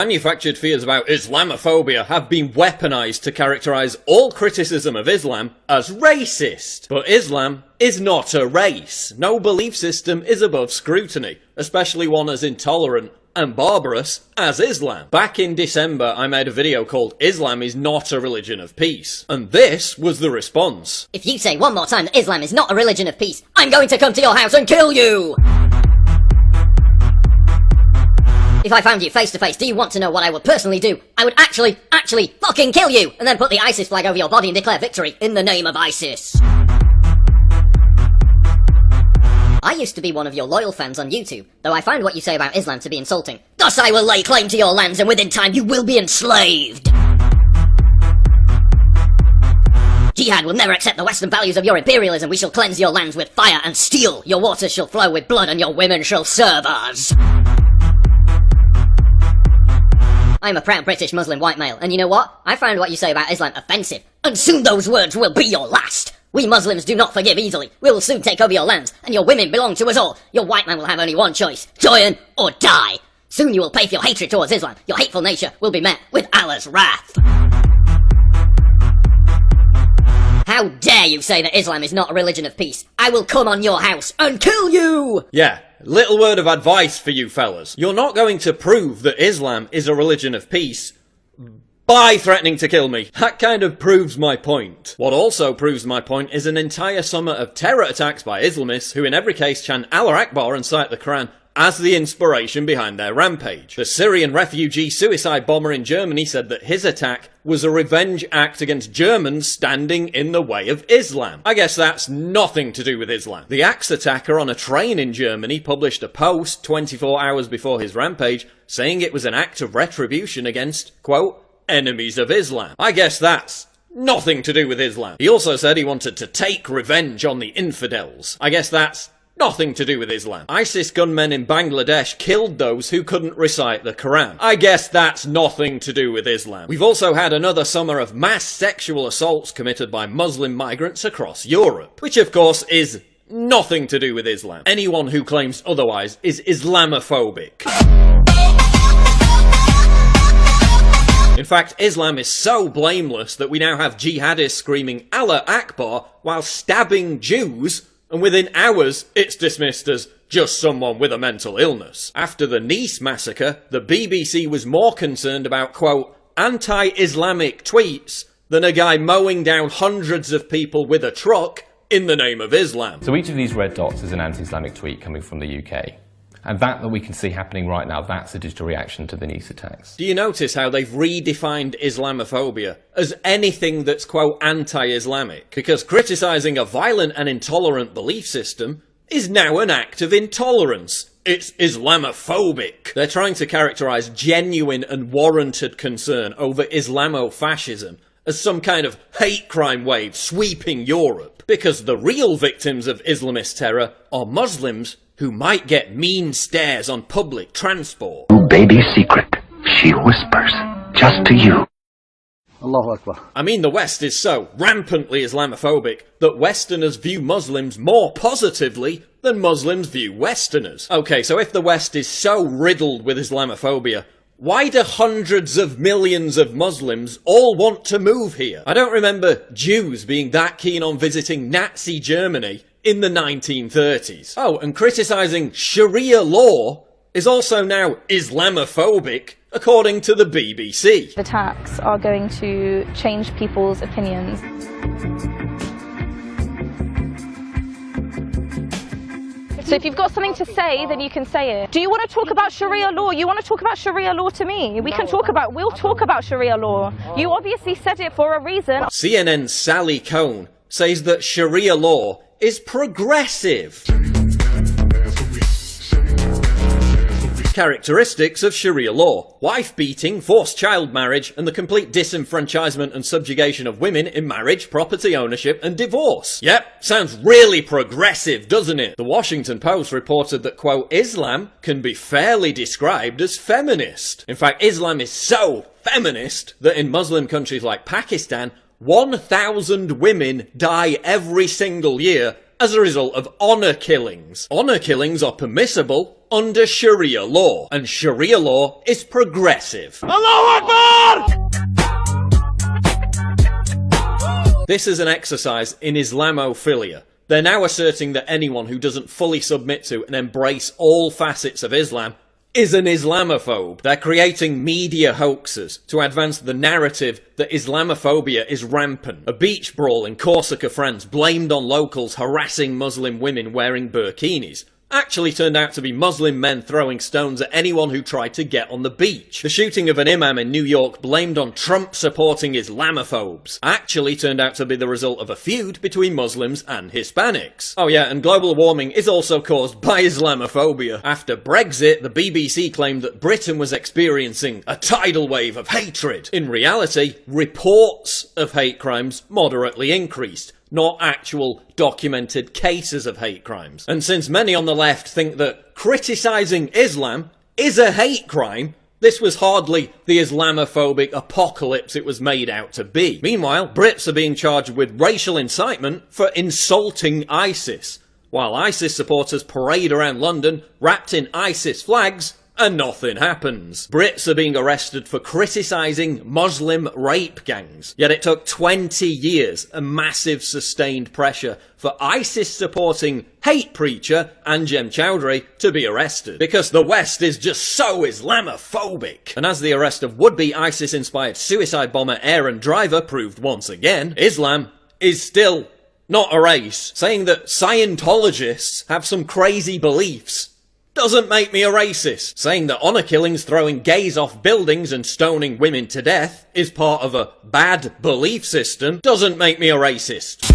Manufactured fears about Islamophobia have been weaponized to characterize all criticism of Islam as racist. But Islam is not a race. No belief system is above scrutiny, especially one as intolerant and barbarous as Islam. Back in December, I made a video called Islam is not a religion of peace. And this was the response. If you say one more time that Islam is not a religion of peace, I'm going to come to your house and kill you! If I found you face to face, do you want to know what I would personally do? I would actually fucking kill you! And then put the ISIS flag over your body and declare victory in the name of ISIS. I used to be one of your loyal fans on YouTube, though I find what you say about Islam to be insulting. Thus I will lay claim to your lands, and within time you will be enslaved! Jihad will never accept the Western values of your imperialism. We shall cleanse your lands with fire and steel. Your waters shall flow with blood, and your women shall serve us. I'm a proud British Muslim white male, and you know what? I find what you say about Islam offensive, and soon those words will be your last. We Muslims do not forgive easily. We will soon take over your lands, and your women belong to us all. Your white man will have only one choice: join or die. Soon you will pay for your hatred towards Islam. Your hateful nature will be met with Allah's wrath. How dare you say that Islam is not a religion of peace? I will come on your house and kill you! Yeah, little word of advice for you fellas. You're not going to prove that Islam is a religion of peace by threatening to kill me. That kind of proves my point. What also proves my point is an entire summer of terror attacks by Islamists who in every case chant Allah Akbar and cite the Quran as the inspiration behind their rampage. The Syrian refugee suicide bomber in Germany said that his attack was a revenge act against Germans standing in the way of Islam. I guess that's nothing to do with Islam. The axe attacker on a train in Germany published a post 24 hours before his rampage saying it was an act of retribution against, quote, enemies of Islam. I guess that's nothing to do with Islam. He also said he wanted to take revenge on the infidels. I guess that's nothing to do with Islam. ISIS gunmen in Bangladesh killed those who couldn't recite the Quran. I guess that's nothing to do with Islam. We've also had another summer of mass sexual assaults committed by Muslim migrants across Europe, which of course is nothing to do with Islam. Anyone who claims otherwise is Islamophobic. In fact, Islam is so blameless that we now have jihadists screaming Allah Akbar while stabbing Jews, and within hours, it's dismissed as just someone with a mental illness. After the Nice massacre, the BBC was more concerned about, quote, anti-Islamic tweets than a guy mowing down hundreds of people with a truck in the name of Islam. So each of these red dots is an anti-Islamic tweet coming from the UK. And that we can see happening right now, that's a digital reaction to the Nice attacks. Do you notice how they've redefined Islamophobia as anything that's, quote, anti-Islamic? Because criticising a violent and intolerant belief system is now an act of intolerance. It's Islamophobic. They're trying to characterise genuine and warranted concern over Islamofascism as some kind of hate crime wave sweeping Europe. Because the real victims of Islamist terror are Muslims who might get mean stares on public transport. Baby's secret, she whispers, just to you. Allahu Akbar. I mean, the West is so rampantly Islamophobic that Westerners view Muslims more positively than Muslims view Westerners. Okay, so if the West is so riddled with Islamophobia, why do hundreds of millions of Muslims all want to move here? I don't remember Jews being that keen on visiting Nazi Germany in the 1930s. Oh, and criticising Sharia law is also now Islamophobic, according to the BBC. The attacks are going to change people's opinions. So if you've got something to say, then you can say it. Do you want to talk about Sharia law? You want to talk about Sharia law to me? We'll talk about Sharia law. You obviously said it for a reason. CNN's Sally Cohn says that Sharia law is progressive. Characteristics of Sharia law: wife beating, forced child marriage, and the complete disenfranchisement and subjugation of women in marriage, property ownership, and divorce. Yep, sounds really progressive, doesn't it? The Washington Post reported that, quote, Islam can be fairly described as feminist. In fact, Islam is so feminist that in Muslim countries like Pakistan, 1,000 women die every single year as a result of honour killings. Honour killings are permissible under Sharia law, and Sharia law is progressive. This is an exercise in Islamophilia. They're now asserting that anyone who doesn't fully submit to and embrace all facets of Islam is an Islamophobe. They're creating media hoaxes to advance the narrative that Islamophobia is rampant. A beach brawl in Corsica, France, blamed on locals harassing Muslim women wearing burkinis, actually turned out to be Muslim men throwing stones at anyone who tried to get on the beach. The shooting of an imam in New York blamed on Trump supporting Islamophobes actually turned out to be the result of a feud between Muslims and Hispanics. Oh yeah, and global warming is also caused by Islamophobia. After Brexit, the BBC claimed that Britain was experiencing a tidal wave of hatred. In reality, reports of hate crimes moderately increased, not actual documented cases of hate crimes. And since many on the left think that criticising Islam is a hate crime, this was hardly the Islamophobic apocalypse it was made out to be. Meanwhile, Brits are being charged with racial incitement for insulting ISIS, while ISIS supporters parade around London wrapped in ISIS flags and nothing happens. Brits are being arrested for criticising Muslim rape gangs. Yet it took 20 years and massive sustained pressure for ISIS-supporting hate preacher Anjem Choudhury to be arrested. Because the West is just so Islamophobic. And as the arrest of would-be ISIS-inspired suicide bomber Aaron Driver proved once again, Islam is still not a race. Saying that Scientologists have some crazy beliefs doesn't make me a racist. Saying that honour killings, throwing gays off buildings and stoning women to death is part of a bad belief system doesn't make me a racist.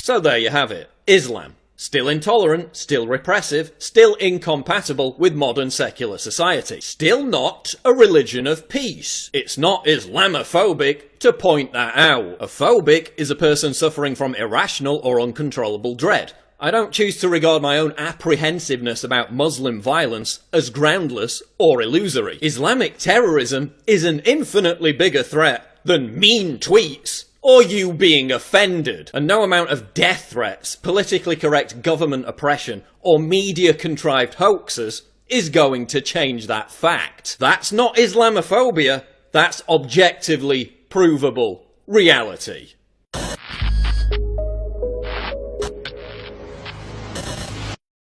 So there you have it. Islam. Still intolerant, still repressive, still incompatible with modern secular society. Still not a religion of peace. It's not Islamophobic to point that out. A phobic is a person suffering from irrational or uncontrollable dread. I don't choose to regard my own apprehensiveness about Muslim violence as groundless or illusory. Islamic terrorism is an infinitely bigger threat than mean tweets or you being offended. And no amount of death threats, politically correct government oppression, or media-contrived hoaxes is going to change that fact. That's not Islamophobia, that's objectively provable reality.